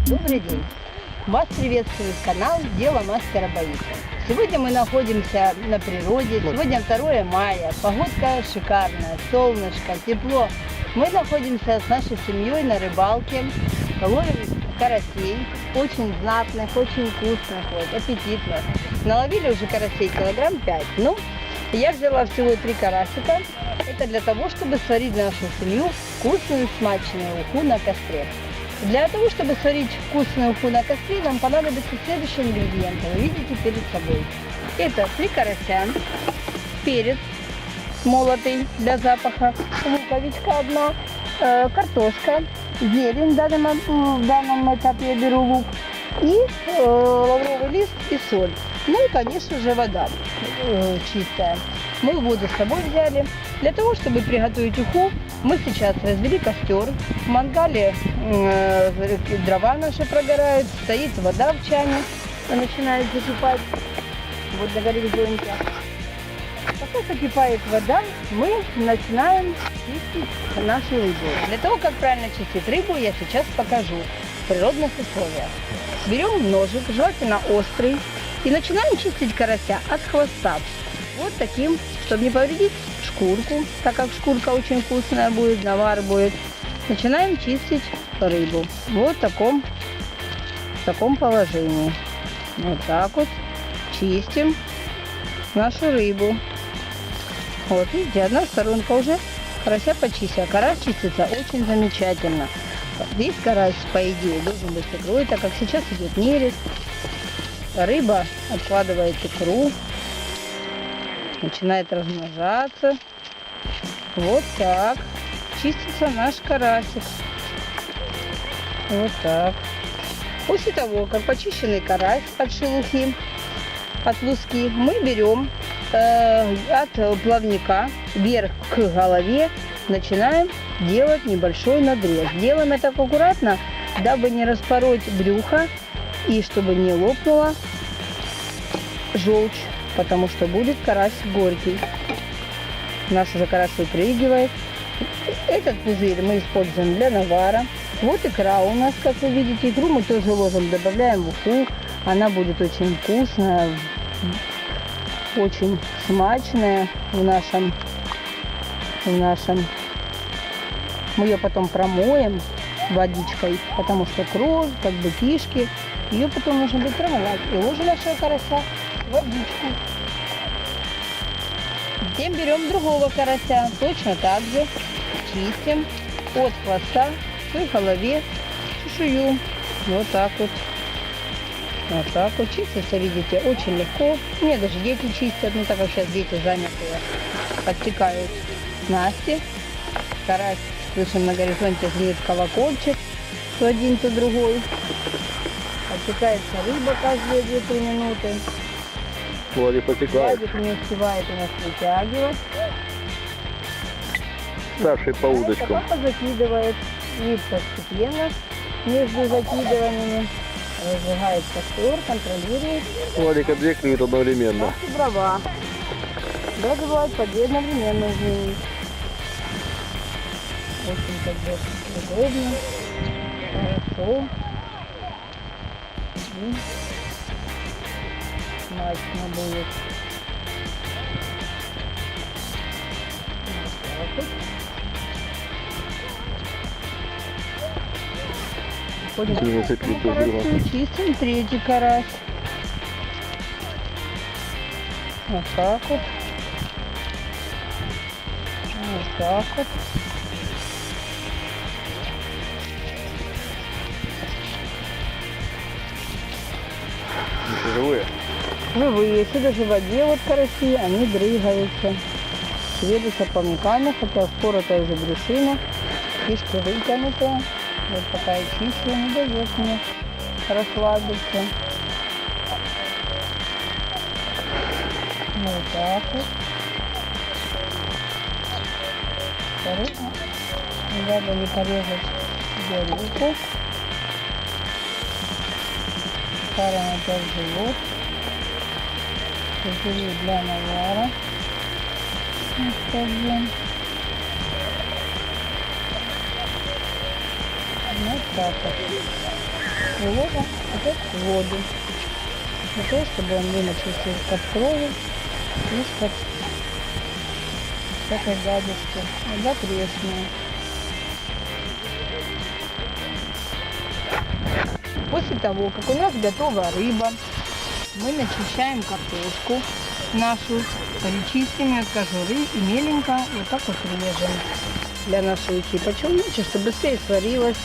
Добрый день! Вас приветствует канал «Дело мастера Бориса». Сегодня мы находимся на природе. Сегодня 2 мая. Погодка шикарная, солнышко, тепло. Мы находимся с нашей семьей на рыбалке. Ловим карасей. Очень знатных, очень вкусных, вот, аппетитных. Наловили уже карасей килограмм 5. Ну, я взяла всего 3 карасика. Это для того, чтобы сварить нашу семью вкусную, смачную уху на костре. Для того, чтобы сварить вкусную уху на костре, нам понадобятся следующие ингредиенты. Вы видите перед собой. Это 3 карася, перец молотый для запаха, луковичка 1, картошка, зелень, в данном этапе я беру лук, и лавровый лист и соль. Ну и, конечно же, вода чистая. Мы воду с собой взяли. Для того, чтобы приготовить уху, мы сейчас развели костер. В мангале дрова наши прогорают, стоит вода в чане, начинает закипать. Вот догорели зонтики. Пока закипает вода, мы начинаем чистить нашу рыбу. Для того, как правильно чистить рыбу, я сейчас покажу в природных условиях. Берем ножик, желательно острый, и начинаем чистить карася от хвоста. Вот таким, чтобы не повредить шкурку, так как шкурка очень вкусная будет, навар будет. Начинаем чистить рыбу. Вот в таком положении. Вот так вот чистим нашу рыбу. Вот видите, одна сторонка уже карася почистила. Карась чистится очень замечательно. Весь карась, по идее, должен быть с икрой, так как сейчас идет нерест. Рыба откладывает икру, начинает размножаться. Вот так чистится наш карасик. Вот так. После того, как почищенный карась от шелухи, от луски, мы берем от плавника вверх к голове, начинаем делать небольшой надрез. Делаем это аккуратно, дабы не распороть брюхо и чтобы не лопнула желчь, потому что будет карась горький. Наш уже карась выпрыгивает. Этот пузырь мы используем для навара. Вот икра у нас, как вы видите. Икру мы тоже ложим, добавляем в уху. Она будет очень вкусная, очень смачная в нашем. Мы ее потом промоем водичкой, потому что кровь, как бы кишки, ее потом нужно будет промывать. И ложим нашего карася в водичку. Затем берем другого карася, точно так же чистим от хвоста к голове чешую. Вот так вот. Вот так вот чистится, видите, очень легко. Мне даже дети чистят, ну так как сейчас дети занятые, подтекают снасти. Карась, слышим, на горизонте звенит колокольчик, то один, то другой. Подтекается рыба каждые 2-3 минуты. Владик потекает. Владик не успевает у нас вытягивать. Старший по удочкам. Папа закидывает. И постепенно между закидываниями разжигает костер, контролирует. Владик 2 клюют одновременно. Наши дрова. Даже бывает по 2 одновременно изменить. Очень как бы удобно, хорошо и смачно будет. Вот так вот. Чистим 3-й карась. Вот так вот. Вот так вот. Живые? Живые. Если даже в воде вот караси, они дрыгаются. Шевелятся плавниками, хотя впоротая уже брюшина. Кишки вытянутые. Вот такая чища не дает мне расслабиться. Вот так вот. Осторожно. Надо не порезать горюху. Ставим опять живот. Живот для навара. Оставим. так вот. Выложим опять в воду. Для того, чтобы он вымочился из-под крови, из-под всякой гадости. Вода пресная. После того, как у нас готова рыба, мы начищаем картошку нашу, перечистим ее от кожуры и меленько вот так вот режем для нашей ухи. Почему? Лучше, чтобы быстрее сварилась,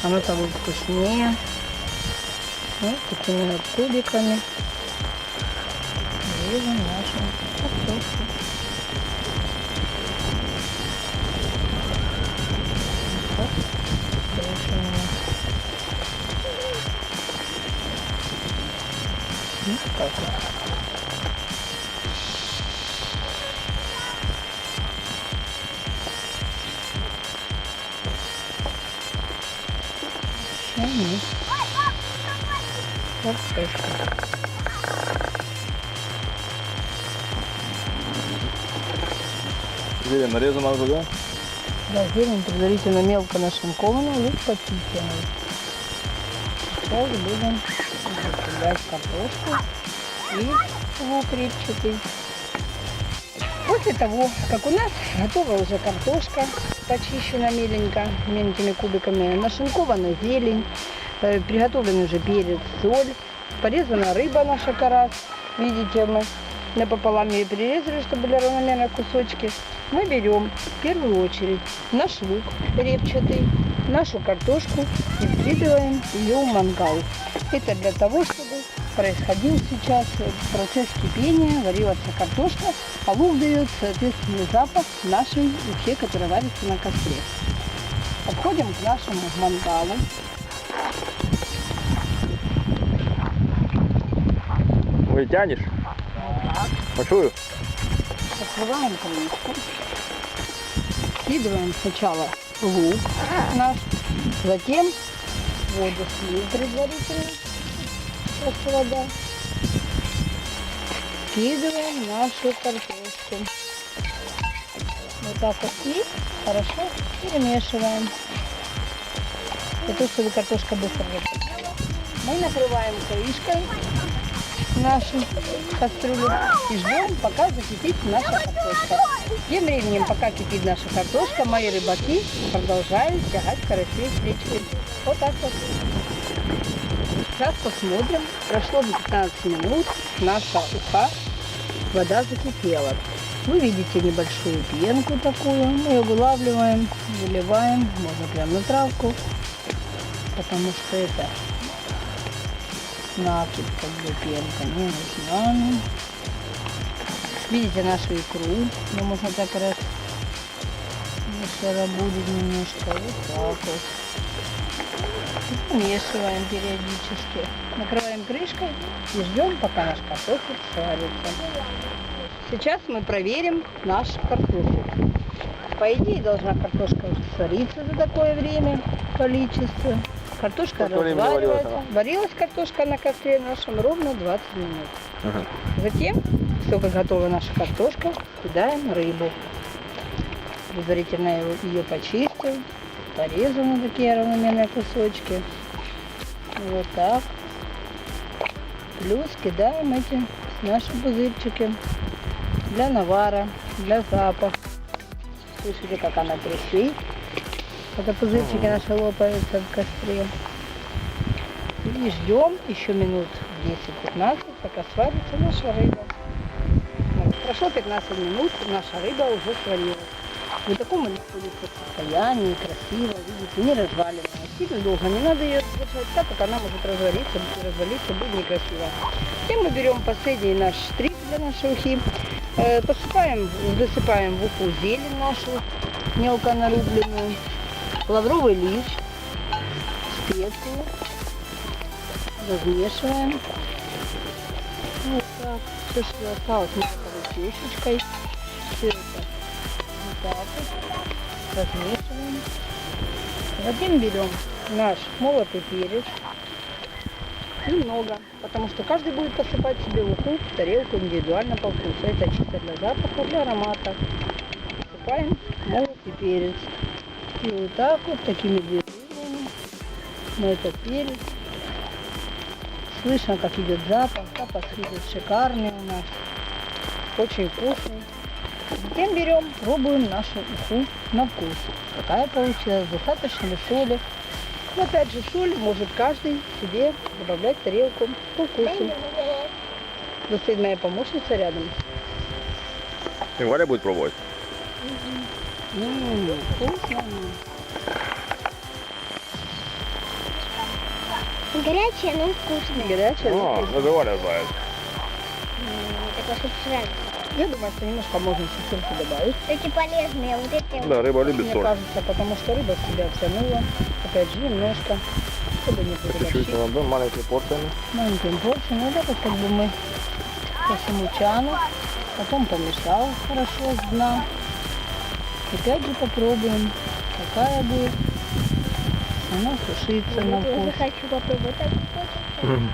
она там будет вкуснее. Вот такими вот кубиками режем нашу картошку. Вот так режем ее. Вот так вот. Картошка. Зелень нарезана уже, да? Да, зелень предварительно мелко нашинкованную, лук почищенный. Сейчас будем добавлять картошку и лук репчатый. После того, как у нас готова уже картошка, почищена меленькими кубиками, нашинкована зелень, приготовлен уже перец, соль, порезана рыба наша карась. Видите, мы напополам ее перерезали, чтобы были равномерно кусочки. Мы берем в первую очередь наш лук репчатый, нашу картошку и вкидываем ее в мангал. Это для того, чтобы происходил сейчас процесс кипения, варилась картошка, а лук дает соответственный запах нашей ухе, которая варится на костре. Подходим к нашему мангалу. Ой, тянешь? Вот так. Почую? Открываем крышку. Скидываем сначала лук наш, затем воду слили предварительно. Просто вода. Скидываем нашу картошку. Вот так вот и хорошо перемешиваем. Для того, чтобы картошка быстро закипела. Мы накрываем крышкой нашу кастрюлю и ждем, пока закипит наша картошка. Тем временем, пока кипит наша картошка, мои рыбаки продолжают тягать карасей с речкой. Вот так вот. Сейчас посмотрим. Прошло 15 минут. Наша уха, вода закипела. Вы видите небольшую пенку такую. Мы ее вылавливаем, выливаем. Можно прямо на травку. Потому что это накипь, как бы пенка не нужна нам. Видите нашу икру. Ее можно так раз шарабудить немножко. Вот так вот. Помешиваем периодически. Накрываем крышкой и ждем, пока наш картофель сварится. Сейчас мы проверим наш картофель. По идее, должна картошка уже свариться за такое время, количество. Картошка разваривается. Варилась картошка на костре нашем ровно 20 минут. Ага. Затем, все как готова наша картошка, кидаем рыбу. Предварительно ее почистил. Порезаны такие равномерные кусочки. Вот так. Плюс кидаем эти наши пузырчики для навара, для запаха. Слышите, как она трещит. Это пузырчики наши лопаются в костре. И ждем еще минут 10-15, пока сварится наша рыба. Вот. Прошло 15 минут, наша рыба уже сварилась. В таком находится состоянии, красиво, видите, не разваливается. Сильно долго не надо ее держать, так как она может развалиться будет некрасиво. И мы берем последний наш штрих для нашей ухи. Засыпаем в уху зелень нашу, мелко нарубленную, лавровый лист, специи, размешиваем. Вот так, все, что осталось, мелкой чешечкой. Все это вот так вот размешиваем. Затем берем наш молотый перец. Немного, потому что каждый будет посыпать себе в уху в тарелку индивидуально по вкусу. Это чисто для запаха, для аромата. Посыпаем молотый перец. И вот так вот, такими движениями Но это перец. Слышно, как идет запах. Запах идет шикарный у нас. Очень вкусный. Затем берем, пробуем нашу уху на вкус. Какая получилась, достаточно ли соли. Но опять же, соль может каждый себе добавлять в тарелку по вкусу. Вот стоит моя помощница рядом. И Валя будет пробовать. Вкусно. Горячая, но вкусная. Горячая. но О, вкусная. это Валя знает. Такой чтоб сразу. Я думаю, что немножко можно чесырки добавить. Эти полезные, вот эти. Да, рыба любит Мне соль. кажется, потому что рыба в себя втянула. Опять же, немножко. Чтобы не Чуть-чуть переборщить. надо, маленькие порциями. Маленьким порциям. Вот это как бы мы по всему чану. Потом помешал хорошо с дна. Опять же попробуем, какая будет. Она сушится на Я вкус. хочу попробовать. Так хочется.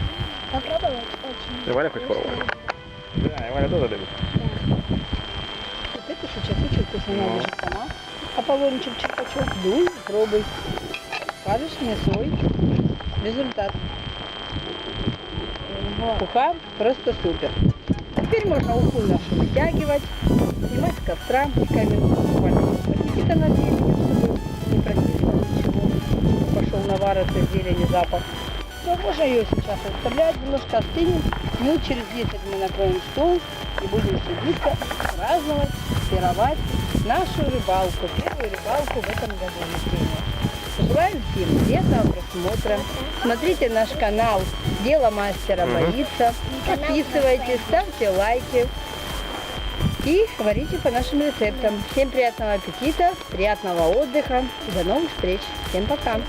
Попробовать очень. И Валя хочет пробовать? Да, и Валя тоже любит. Вот это сейчас очень вкусно, она лежит сама. А полончик чупачок, дуй, пробуй. Скажешь мне свой результат. Уха просто супер. Теперь можно уху нашу вытягивать, снимать с костра и камень буквально посидит она 2 минуты, чтобы не прокисло ничего, чтобы пошел навар этой зелени запах. То можно ее сейчас оставлять, немножко остынет. Минут через 10 мы накроем стол и будем садиться, праздновать, пировать нашу рыбалку, первую рыбалку в этом году весеннюю. Желаем всем приятного просмотра. Смотрите наш канал «Дело мастера боится». Подписывайтесь, ставьте лайки и говорите по нашим рецептам. Всем приятного аппетита, приятного отдыха и до новых встреч. Всем пока!